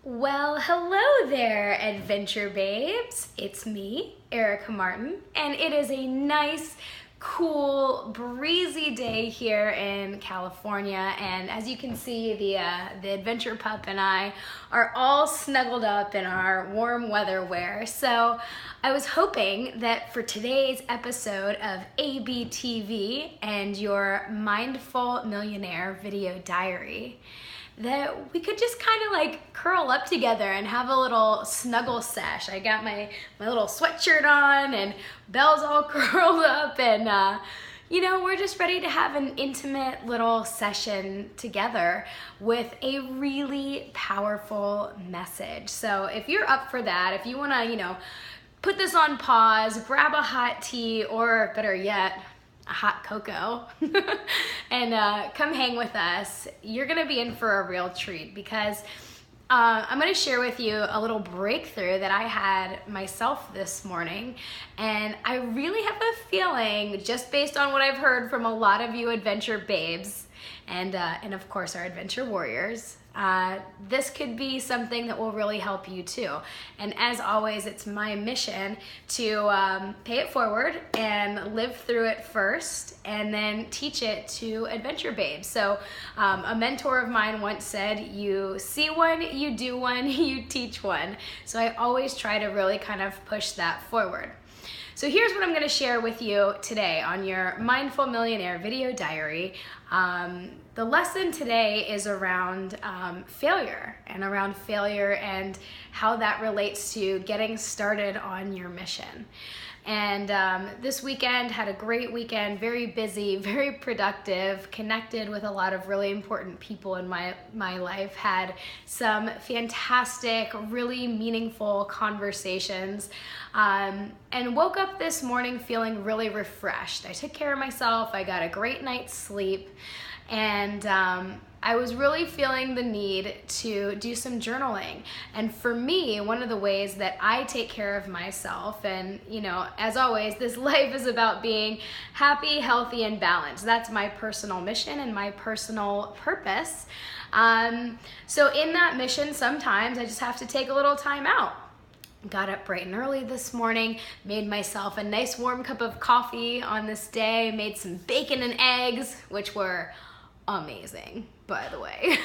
Well, hello there, adventure babes. It's me, Erica Martin, and it is a nice, cool, breezy day here in California. And as you can see, the adventure pup and I are all snuggled up in our warm weather wear. So I was hoping that for today's episode of ABTV and your Mindful Millionaire video diary, that we could just kind of like curl up together and have a little snuggle sesh. I got my little sweatshirt on and Belle's all curled up and we're just ready to have an intimate little session together with a really powerful message. So if you're up for that, if you want to, put this on pause, grab a hot tea, or better yet, a hot cocoa, and come hang with us. You're gonna be in for a real treat because I'm gonna share with you a little breakthrough that I had myself this morning. And I really have a feeling, just based on what I've heard from a lot of you adventure babes, and of course our adventure warriors, this could be something that will really help you too. And as always, it's my mission to pay it forward and live through it first and then teach it to adventure babes. So a mentor of mine once said, you see one, you do one, you teach one. So I always try to really kind of push that forward. So here's what I'm going to share with you today on your Mindful Millionaire video diary. The lesson today is around failure and how that relates to getting started on your mission. And this weekend, had a great weekend, very busy, very productive, connected with a lot of really important people in my life, had some fantastic, really meaningful conversations, and woke up this morning feeling really refreshed. I took care of myself, I got a great night's sleep, and I was really feeling the need to do some journaling. And for me, one of the ways that I take care of myself, and as always, this life is about being happy, healthy, and balanced. That's my personal mission and my personal purpose. So in that mission, sometimes I just have to take a little time out. Got up bright and early this morning, made myself a nice warm cup of coffee on this day, made some bacon and eggs, which were amazing, by the way.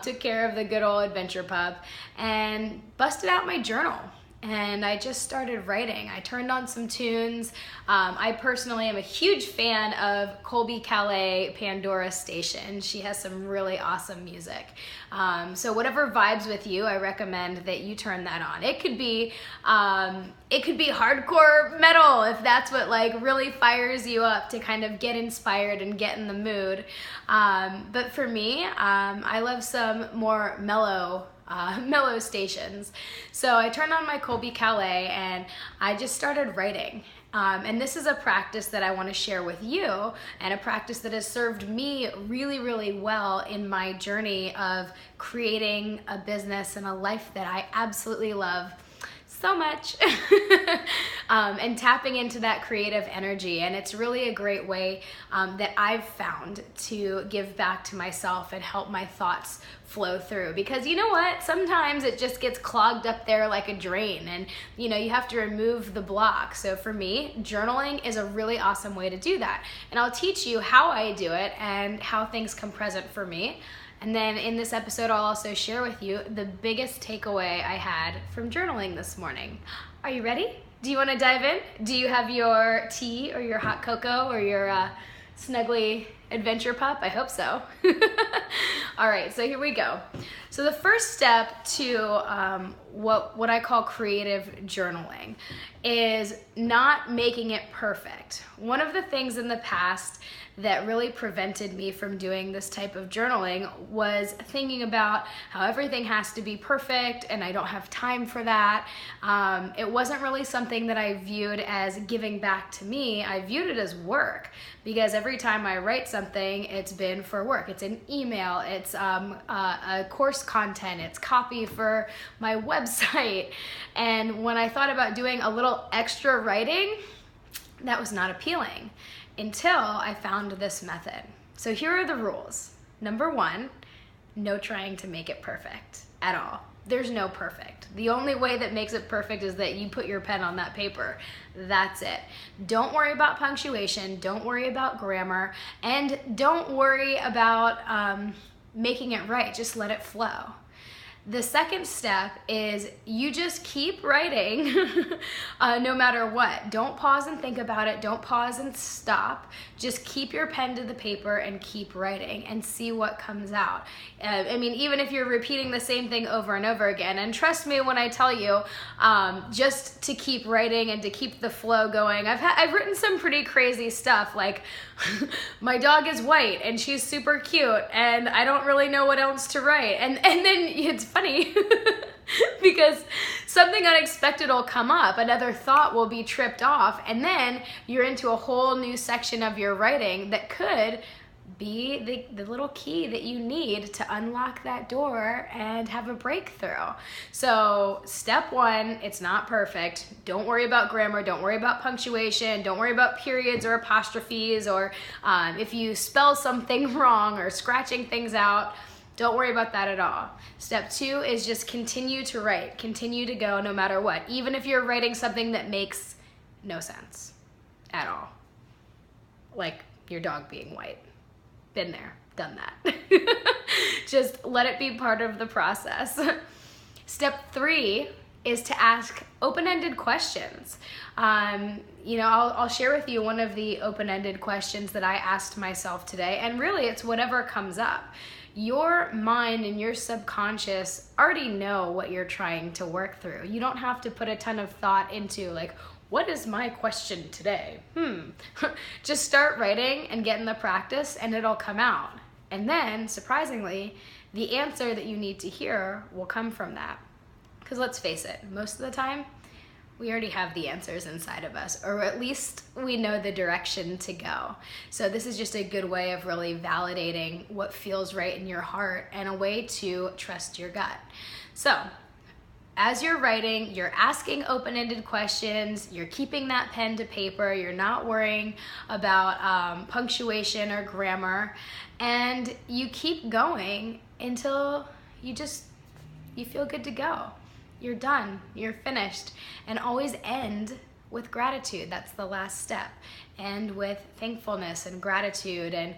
Took care of the good old adventure pup and busted out my journal. And I just started writing. I turned on some tunes. I personally am a huge fan of Colby Calais Pandora Station. She has some really awesome music. So whatever vibes with you, I recommend that you turn that on. It could be hardcore metal if that's what like really fires you up to kind of get inspired and get in the mood. But for me, I love some more mellow stations. So I turned on my Colby Calais and I just started writing. And this is a practice that I want to share with you, and a practice that has served me really, really well in my journey of creating a business and a life that I absolutely love so much. And tapping into that creative energy. And it's really a great way that I've found to give back to myself and help my thoughts flow through. Because you know what? Sometimes it just gets clogged up there like a drain, and you have to remove the block. So for me, journaling is a really awesome way to do that. And I'll teach you how I do it and how things come present for me. And then in this episode, I'll also share with you the biggest takeaway I had from journaling this morning. Are you ready? Do you want to dive in? Do you have your tea or your hot cocoa or your snuggly adventure pup? I hope so. All right, so here we go. So the first step to what I call creative journaling is not making it perfect. One of the things in the past that really prevented me from doing this type of journaling was thinking about how everything has to be perfect and I don't have time for that. It wasn't really something that I viewed as giving back to me. I viewed it as work, because every time I write something, it's been for work. It's an email, it's a course content, it's copy for my website. And when I thought about doing a little extra writing, that was not appealing until I found this method. So here are the rules. Number one, no trying to make it perfect at all. There's no perfect. The only way that makes it perfect is that you put your pen on that paper. That's it. Don't worry about punctuation. Don't worry about grammar. And don't worry about making it right. Just let it flow. The second step is you just keep writing no matter what. Don't pause and think about it. Don't pause and stop. Just keep your pen to the paper and keep writing and see what comes out. I mean, even if you're repeating the same thing over and over again, and trust me when I tell you, just to keep writing and to keep the flow going. I've written some pretty crazy stuff, like my dog is white and she's super cute and I don't really know what else to write. And then it's funny because something unexpected will come up, another thought will be tripped off, and then you're into a whole new section of your writing that could be the little key that you need to unlock that door and have a breakthrough. So step one, it's not perfect. Don't worry about grammar. Don't worry about punctuation. Don't worry about periods or apostrophes, or if you spell something wrong or scratching things out. Don't worry about that at all. Step two is just continue to write. Continue to go no matter what. Even if you're writing something that makes no sense at all. Like your dog being white. Been there, done that. Just let it be part of the process. Step three is to ask open-ended questions. I'll share with you one of the open-ended questions that I asked myself today, and really it's whatever comes up. Your mind and your subconscious already know what you're trying to work through. You don't have to put a ton of thought into like, what is my question today? Just start writing and get in the practice and it'll come out. And then, surprisingly, the answer that you need to hear will come from that. Because let's face it, most of the time, we already have the answers inside of us, or at least we know the direction to go. So this is just a good way of really validating what feels right in your heart and a way to trust your gut. So as you're writing, you're asking open-ended questions, you're keeping that pen to paper, you're not worrying about punctuation or grammar, and you keep going until you feel good to go. You're done, you're finished, and always end with gratitude. That's the last step. And with thankfulness and gratitude and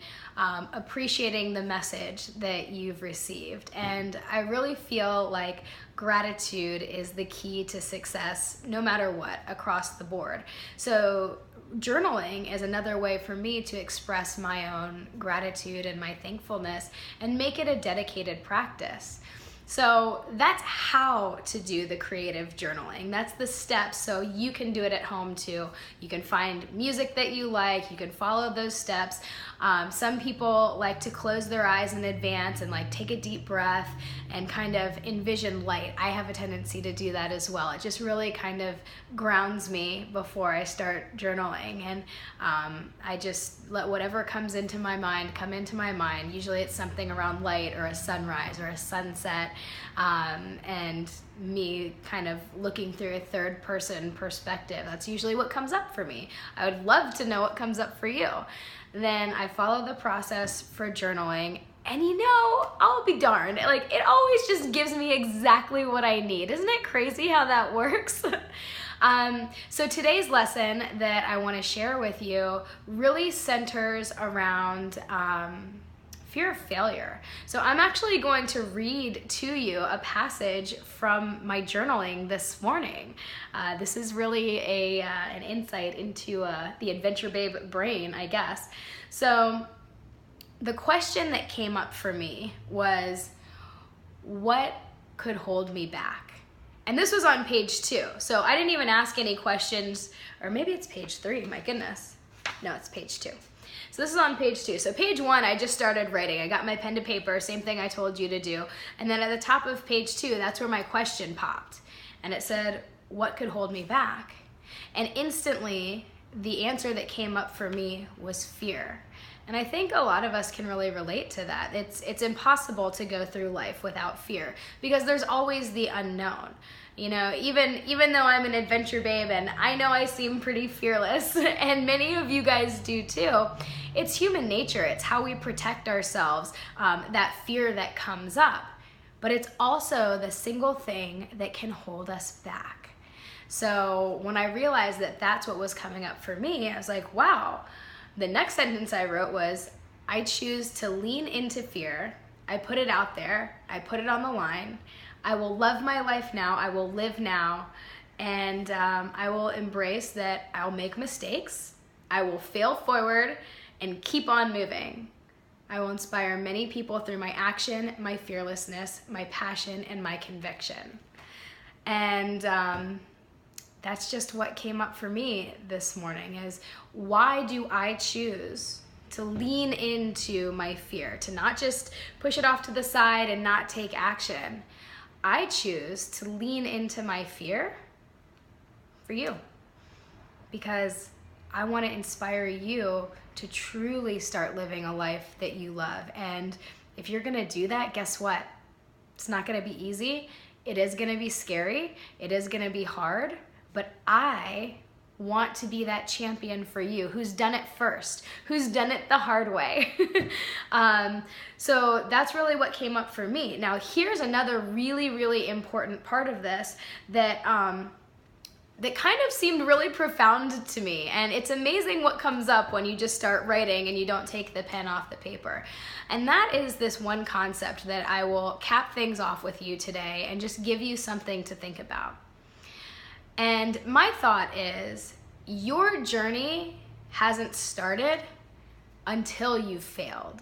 appreciating the message that you've received. And I really feel like gratitude is the key to success no matter what, across the board. So journaling is another way for me to express my own gratitude and my thankfulness and make it a dedicated practice. So that's how to do the creative journaling. That's the steps, so you can do it at home too. You can find music that you like, you can follow those steps. Some people like to close their eyes in advance and like take a deep breath and kind of envision light. I have a tendency to do that as well. It just really kind of grounds me before I start journaling, and I just let whatever comes into my mind come into my mind. Usually it's something around light or a sunrise or a sunset, and me kind of looking through a third person perspective. That's usually what comes up for me. I would love to know what comes up for you. Then I follow the process for journaling, and I'll be darned, like it always just gives me exactly what I need. Isn't it crazy how that works? So today's lesson that I want to share with you really centers around fear of failure. So I'm actually going to read to you a passage from my journaling this morning. This is really an insight into the Adventure Babe brain, I guess. So the question that came up for me was, what could hold me back? And this was on page 2. So I didn't even ask any questions, or maybe it's page 3, my goodness. No, it's page 2. So this is on page 2. So page 1, I just started writing. I got my pen to paper, same thing I told you to do. And then at the top of page 2, that's where my question popped. And it said, what could hold me back? And instantly, the answer that came up for me was fear. And I think a lot of us can really relate to that. It's impossible to go through life without fear because there's always the unknown. You know, even though I'm an adventure babe and I know I seem pretty fearless, and many of you guys do too, it's human nature. It's how we protect ourselves, that fear that comes up. But it's also the single thing that can hold us back. So when I realized that that's what was coming up for me, I was like, wow. The next sentence I wrote was, I choose to lean into fear. I put it out there. I put it on the line. I will love my life now. I will live now. And I will embrace that I'll make mistakes. I will fail forward and keep on moving. I will inspire many people through my action, my fearlessness, my passion, and my conviction. And that's just what came up for me this morning is, why do I choose to lean into my fear, to not just push it off to the side and not take action? I choose to lean into my fear for you because I want to inspire you to truly start living a life that you love. And if you're going to do that, guess what? It's not going to be easy. It is going to be scary. It is going to be hard. But I want to be that champion for you who's done it first, who's done it the hard way. So that's really what came up for me. Now, here's another really, really important part of this that that kind of seemed really profound to me. And it's amazing what comes up when you just start writing and you don't take the pen off the paper. And that is this one concept that I will cap things off with you today and just give you something to think about. And my thought is, your journey hasn't started until you've failed.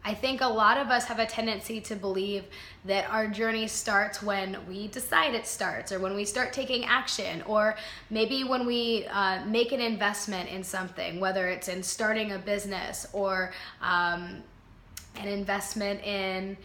I think a lot of us have a tendency to believe that our journey starts when we decide it starts, or when we start taking action, or maybe when we make an investment in something, whether it's in starting a business or an investment in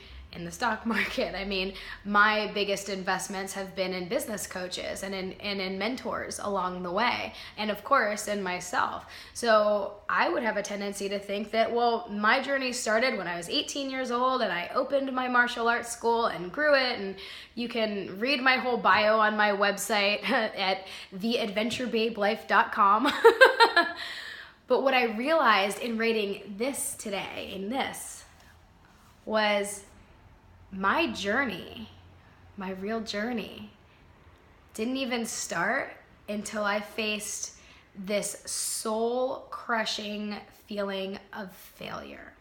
the stock market. I mean, my biggest investments have been in business coaches and in mentors along the way, and of course in myself. So I would have a tendency to think that, well, my journey started when I was 18 years old and I opened my martial arts school and grew it, and you can read my whole bio on my website at theadventurebabelife.com. But what I realized in writing this today, was my journey, my real journey, didn't even start until I faced this soul-crushing feeling of failure.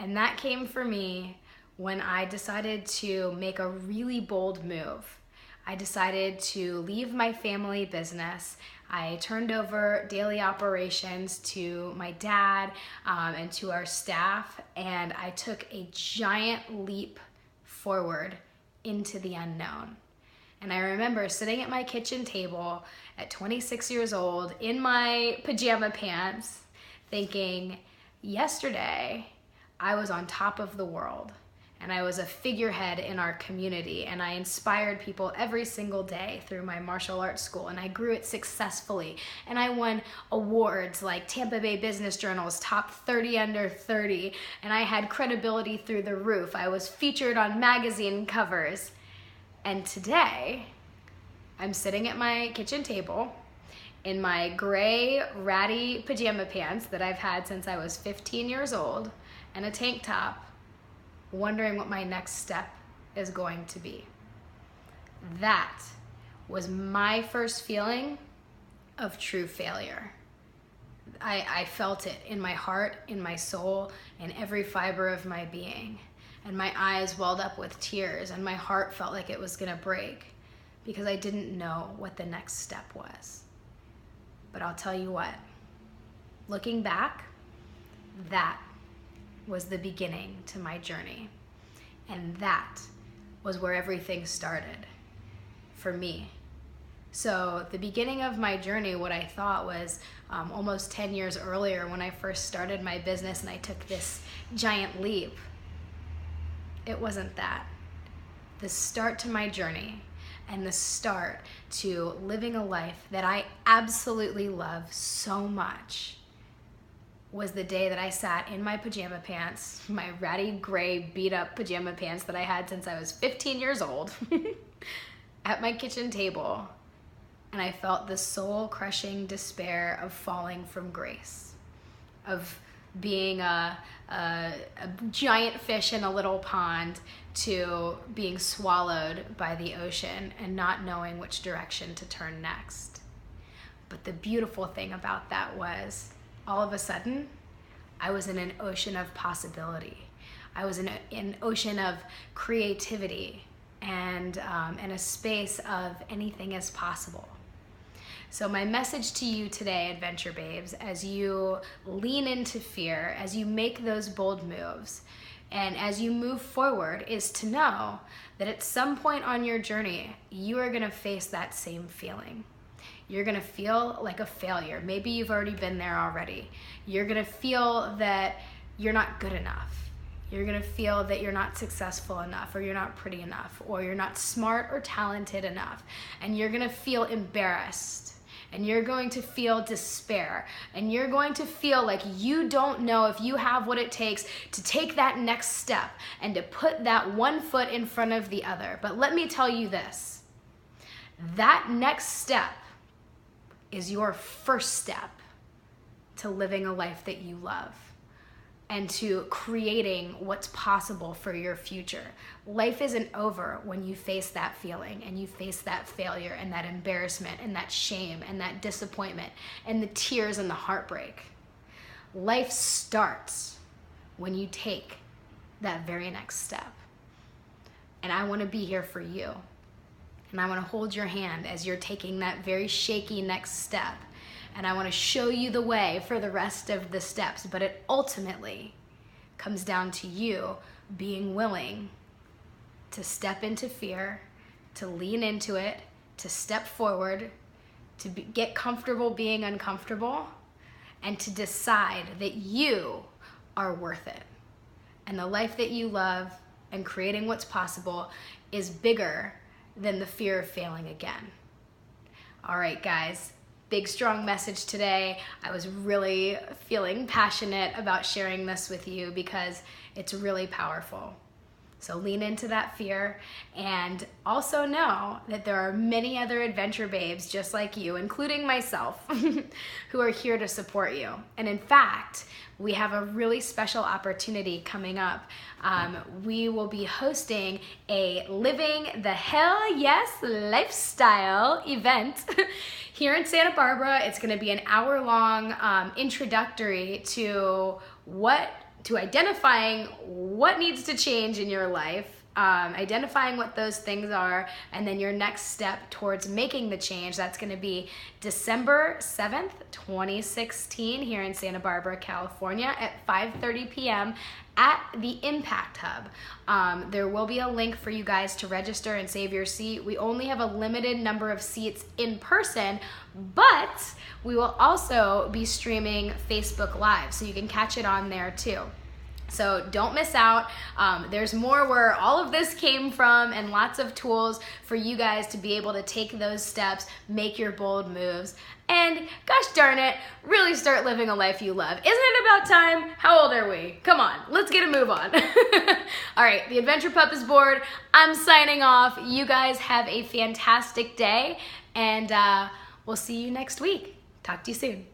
And that came for me when I decided to make a really bold move. I decided to leave my family business. I turned over daily operations to my dad and to our staff, and I took a giant leap forward into the unknown. And I remember sitting at my kitchen table at 26 years old in my pajama pants thinking, yesterday I was on top of the world. And I was a figurehead in our community, and I inspired people every single day through my martial arts school, and I grew it successfully. And I won awards like Tampa Bay Business Journal's Top 30 Under 30, and I had credibility through the roof. I was featured on magazine covers. And today, I'm sitting at my kitchen table in my gray, ratty pajama pants that I've had since I was 15 years old, and a tank top, wondering what my next step is going to be. That was my first feeling of true failure. I felt it in my heart, in my soul, in every fiber of my being. And my eyes welled up with tears, and my heart felt like it was gonna break because I didn't know what the next step was. But I'll tell you what, looking back, that was the beginning to my journey. And that was where everything started for me. So the beginning of my journey, what I thought was almost 10 years earlier when I first started my business and I took this giant leap, it wasn't that. The start to my journey and the start to living a life that I absolutely love so much was the day that I sat in my pajama pants, my ratty gray beat up pajama pants that I had since I was 15 years old, at my kitchen table, and I felt the soul crushing despair of falling from grace, of being a giant fish in a little pond to being swallowed by the ocean and not knowing which direction to turn next. But the beautiful thing about that was, all of a sudden, I was in an ocean of possibility. I was in an ocean of creativity and a space of anything is possible. So my message to you today, Adventure Babes, as you lean into fear, as you make those bold moves, and as you move forward, is to know that at some point on your journey, you are gonna face that same feeling. You're gonna feel like a failure. Maybe you've already been there already. You're gonna feel that you're not good enough. You're gonna feel that you're not successful enough, or you're not pretty enough, or you're not smart or talented enough. And you're gonna feel embarrassed. And you're going to feel despair. And you're going to feel like you don't know if you have what it takes to take that next step and to put that one foot in front of the other. But let me tell you this, that next step is your first step to living a life that you love and to creating what's possible for your future. Life isn't over when you face that feeling and you face that failure and that embarrassment and that shame and that disappointment and the tears and the heartbreak. Life starts when you take that very next step. And I want to be here for you. And I want to hold your hand as you're taking that very shaky next step. And I want to show you the way for the rest of the steps. But it ultimately comes down to you being willing to step into fear, to lean into it, to step forward, to get comfortable being uncomfortable, and to decide that you are worth it. And the life that you love and creating what's possible is bigger than the fear of failing again. All right, guys. Big, strong message today. I was really feeling passionate about sharing this with you because it's really powerful. So lean into that fear, and also know that there are many other adventure babes just like you, including myself, who are here to support you. And in fact, we have a really special opportunity coming up. We will be hosting a Living the Hell Yes lifestyle event here in Santa Barbara. It's gonna be an hour-long introductory to identifying what needs to change in your life, identifying what those things are, and then your next step towards making the change. That's gonna be December 7th, 2016 here in Santa Barbara, California at 5:30 p.m. at the Impact Hub. There will be a link for you guys to register and save your seat. We only have a limited number of seats in person, but we will also be streaming Facebook Live, so you can catch it on there too. So don't miss out. There's more where all of this came from, and lots of tools for you guys to be able to take those steps, make your bold moves, and gosh darn it, really start living a life you love. Isn't it about time? How old are we? Come on, let's get a move on. All right, the Adventure Pup is bored. I'm signing off. You guys have a fantastic day, and we'll see you next week. Talk to you soon.